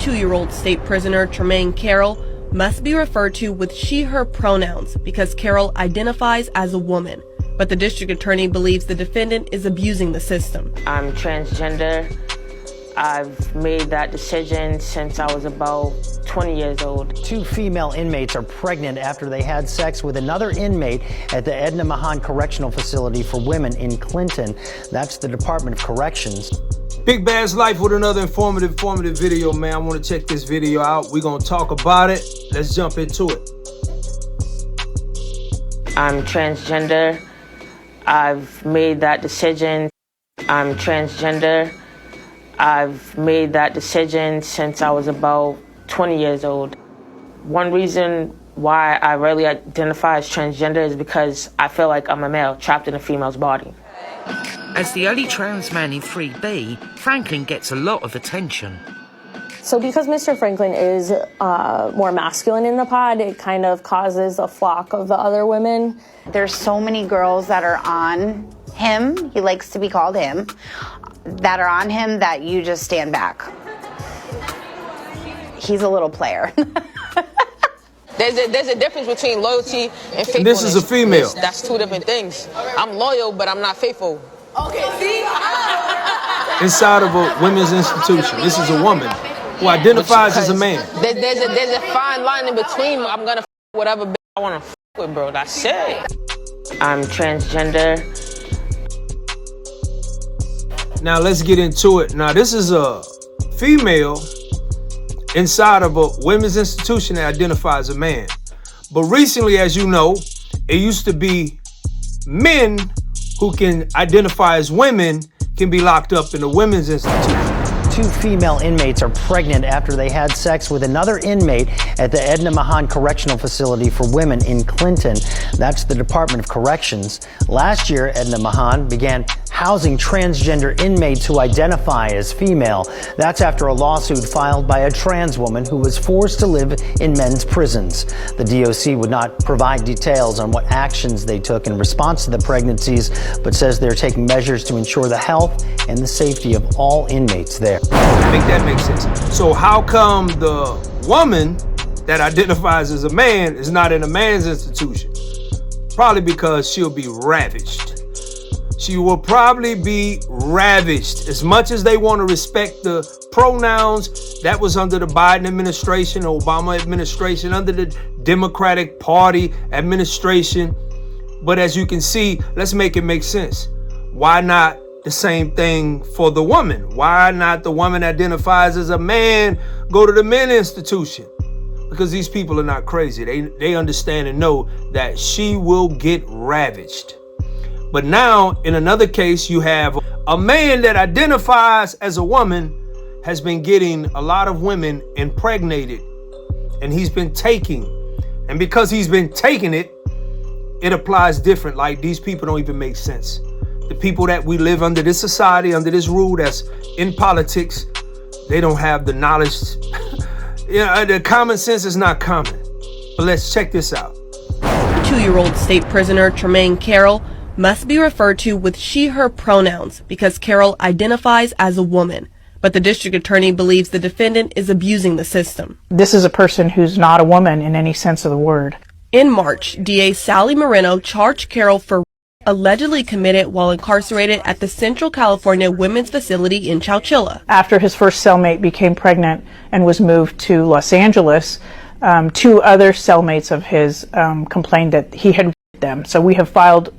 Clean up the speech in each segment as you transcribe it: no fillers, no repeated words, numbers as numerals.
2-year-old state prisoner Tremaine Carroll must be referred to with she/her pronouns because Carroll identifies as a woman. But the district attorney believes the defendant is abusing the system. I'm transgender. I've made that decision since I was about 20 years old. 2 female inmates are pregnant after they had sex with another inmate at the Edna Mahan Correctional Facility for Women in Clinton. That's the Department of Corrections. Big Bad's Life with another informative video, man. I want to check this video out. We're going to talk about it. Let's jump into it. I'm transgender. I've made that decision. I'm transgender. I've made that decision since I was about 20 years old. One reason why I rarely identify as transgender is because I feel like I'm a male trapped in a female's body. As the only trans man in 3B, Franklin gets a lot of attention. So because Mr. Franklin is more masculine in the pod, it kind of causes a flock of the other women. There's so many girls that are on him, he likes to be called him, that are on him that you just stand back. He's a little player. There's a difference between loyalty and faithfulness. This is a female. That's 2 different things. I'm loyal, but I'm not faithful. Okay, see? Inside of a women's institution, this is a woman who identifies as a man. There's a fine line in between. I'm gonna whatever I want to with, bro. That's it. I'm transgender. Now let's get into it. Now this is a female inside of a women's institution that identifies as a man. But recently, as you know, it used to be men who can identify as women can be locked up in a women's institution. 2 female inmates are pregnant after they had sex with another inmate at the Edna Mahan Correctional Facility for Women in Clinton. That's the Department of Corrections. Last year, Edna Mahan began housing transgender inmates who identify as female. That's after a lawsuit filed by a trans woman who was forced to live in men's prisons. The DOC would not provide details on what actions they took in response to the pregnancies, but says they're taking measures to ensure the health and the safety of all inmates there. Make that make sense. So how come the woman that identifies as a man is not in a man's institution? Probably because she'll be ravished. She will probably be ravished. As much as they want to respect the pronouns, that was under the Biden administration, Obama administration, under the Democratic Party administration. But as you can see, let's make it make sense. Why not the same thing for the woman? Why not the woman identifies as a man go to the men institution? Because these people are not crazy. They understand and know that she will get ravaged. But now, in another case, you have a man that identifies as a woman has been getting a lot of women impregnated, and he's been taking. And because he's been taking it, it applies different. Like, these people don't even make sense. The people that we live under this society, under this rule that's in politics, they don't have the knowledge. The common sense is not common. But let's check this out. 2-year-old state prisoner Tremaine Carroll must be referred to with she/her pronouns because Carroll identifies as a woman. But the district attorney believes the defendant is abusing the system. This is a person who's not a woman in any sense of the word. In March, DA Sally Moreno charged Carroll for allegedly committed while incarcerated at the Central California Women's Facility in Chowchilla. After his first cellmate became pregnant and was moved to Los Angeles, 2 other cellmates of his complained that he had raped them. So we have filed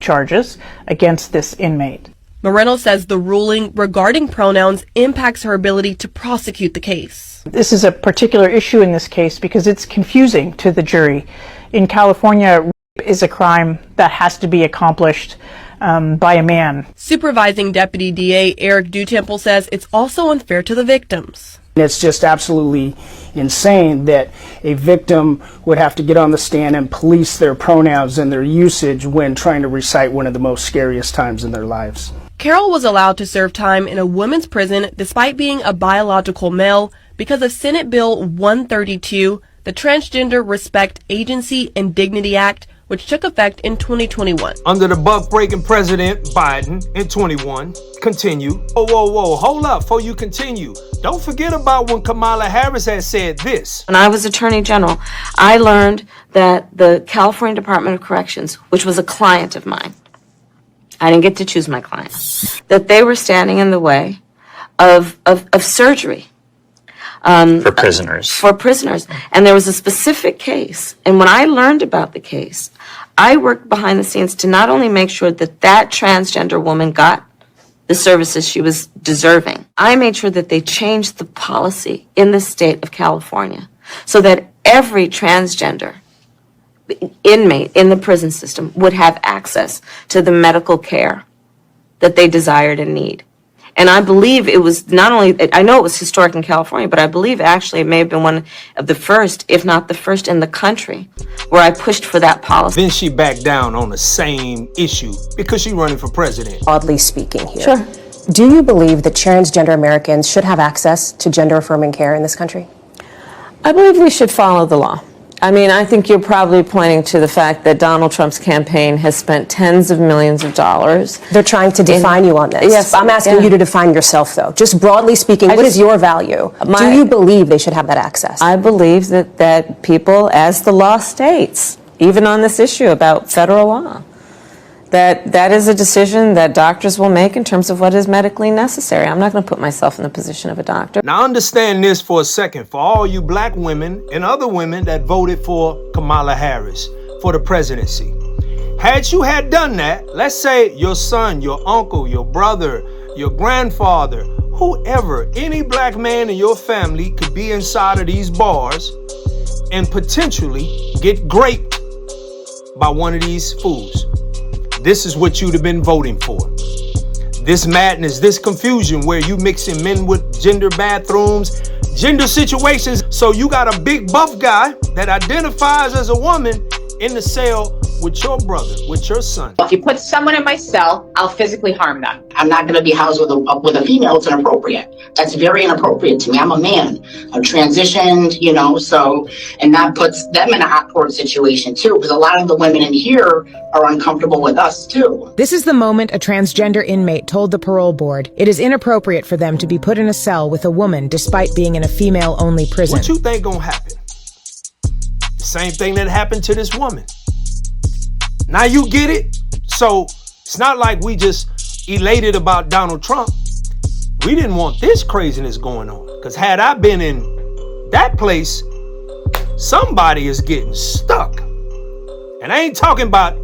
charges against this inmate. Moreno says the ruling regarding pronouns impacts her ability to prosecute the case. This is a particular issue in this case because it's confusing to the jury. In California, rape is a crime that has to be accomplished by a man. Supervising Deputy DA Eric Dutemple says it's also unfair to the victims. It's just absolutely insane that a victim would have to get on the stand and police their pronouns and their usage when trying to recite one of the most scariest times in their lives. Carroll was allowed to serve time in a women's prison despite being a biological male because of Senate Bill 132, the Transgender Respect Agency and Dignity Act, which took effect in 2021. Under the buck-breaking President Biden in 21, continue. Whoa, hold up before you continue. Don't forget about when Kamala Harris had said this. When I was Attorney General, I learned that the California Department of Corrections, which was a client of mine, I didn't get to choose my client, that they were standing in the way of surgery. For prisoners. For prisoners. And there was a specific case. And when I learned about the case, I worked behind the scenes to not only make sure that that transgender woman got the services she was deserving, I made sure that they changed the policy in the state of California so that every transgender inmate in the prison system would have access to the medical care that they desired and need. And I believe it was not only, I know it was historic in California, but I believe actually it may have been one of the first, if not the first in the country, where I pushed for that policy. Then she backed down on the same issue because she's running for president. Broadly speaking here. Sure. Do you believe that transgender Americans should have access to gender-affirming care in this country? I believe we should follow the law. I mean, I think you're probably pointing to the fact that Donald Trump's campaign has spent tens of millions of dollars. They're trying to define you on this. Yes, I'm asking you to define yourself, though. Just broadly speaking, what is your value? Do you believe they should have that access? I believe that people, as the law states, even on this issue about federal law, that is a decision that doctors will make in terms of what is medically necessary. I'm not going to put myself in the position of a doctor. Now understand this for a second, for all you black women and other women that voted for Kamala Harris for the presidency. Had you had done that, let's say your son, your uncle, your brother, your grandfather, whoever, any black man in your family could be inside of these bars and potentially get raped by one of these fools. This is what you'd have been voting for. This madness, this confusion where you mixing men with gender bathrooms, gender situations. So you got a big buff guy that identifies as a woman in the cell with your brother, with your son. If you put someone in my cell, I'll physically harm them. I'm not going to be housed with a female. It's inappropriate. That's very inappropriate to me. I'm a man. I've transitioned, and that puts them in an awkward situation too, because a lot of the women in here are uncomfortable with us too. This is the moment a transgender inmate told the parole board it is inappropriate for them to be put in a cell with a woman despite being in a female-only prison. What you think gonna happen? The same thing that happened to this woman. Now you get it? So it's not like we just elated about Donald Trump. We didn't want this craziness going on. Because had I been in that place, somebody is getting stuck. And I ain't talking about...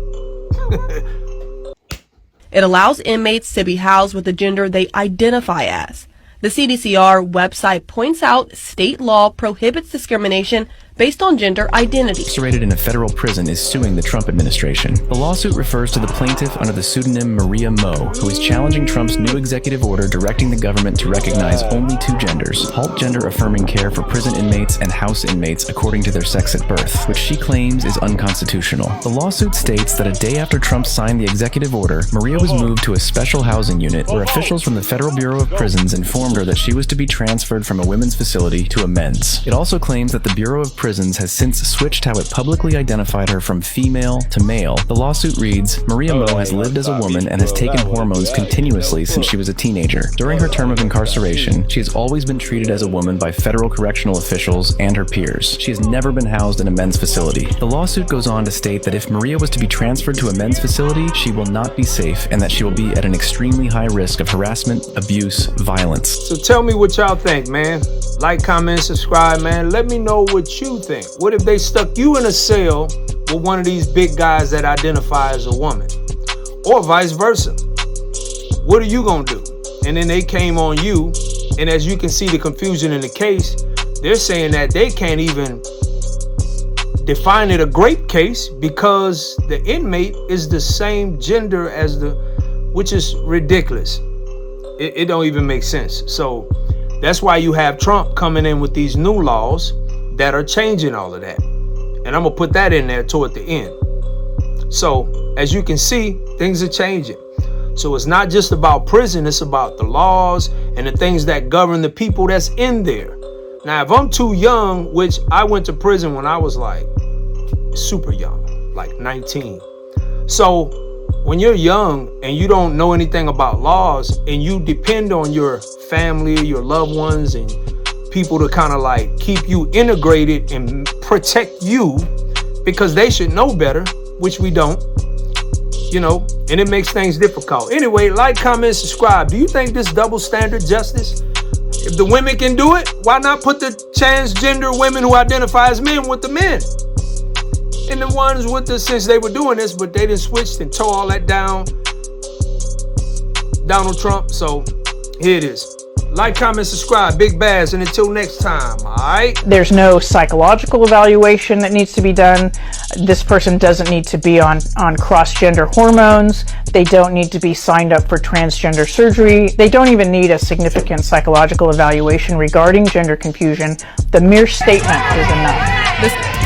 It allows inmates to be housed with the gender they identify as. The CDCR website points out state law prohibits discrimination based on gender identity. Incarcerated in a federal prison is suing the Trump administration. The lawsuit refers to the plaintiff under the pseudonym Maria Mo, who is challenging Trump's new executive order directing the government to recognize only two genders, halt gender-affirming care for prison inmates and house inmates according to their sex at birth, which she claims is unconstitutional. The lawsuit states that a day after Trump signed the executive order, Maria was moved to a special housing unit where officials from the Federal Bureau of Prisons informed her that she was to be transferred from a women's facility to a men's. It also claims that the Bureau of Prisons has since switched how it publicly identified her from female to male. The lawsuit reads, Maria Mo has lived as a woman and has taken hormones continuously since she was a teenager. During her term of incarceration, she has always been treated as a woman by federal correctional officials and her peers. She has never been housed in a men's facility. The lawsuit goes on to state that if Maria was to be transferred to a men's facility, she will not be safe and that she will be at an extremely high risk of harassment, abuse, violence. So tell me what y'all think, man. Like, comment, subscribe, man. Let me know what you think. What if they stuck you in a cell with one of these big guys that identify as a woman? Or vice versa. What are you gonna do? And then they came on you, and as you can see the confusion in the case, they're saying that they can't even define it a grape case because the inmate is the same gender as which is ridiculous. It don't even make sense. So that's why you have Trump coming in with these new laws that are changing all of that. And I'm gonna put that in there toward the end. So as you can see, things are changing. So it's not just about prison, it's about the laws and the things that govern the people that's in there. Now, if I'm too young, which I went to prison when I was like super young, like 19. So when you're young and you don't know anything about laws and you depend on your family, your loved ones, and people to kind of like keep you integrated and protect you because they should know better, which we don't, you know, and it makes things difficult. Anyway, like, comment, subscribe. Do you think this double standard justice? If the women can do it, why not put the transgender women who identify as men with the men? And the ones with the, since they were doing this, but they didn't switch and tore all that down. Donald Trump, so here it is. Like, comment, subscribe, Big Bass, and until next time, all right? There's no psychological evaluation that needs to be done. This person doesn't need to be on cross-gender hormones. They don't need to be signed up for transgender surgery. They don't even need a significant psychological evaluation regarding gender confusion. The mere statement is enough.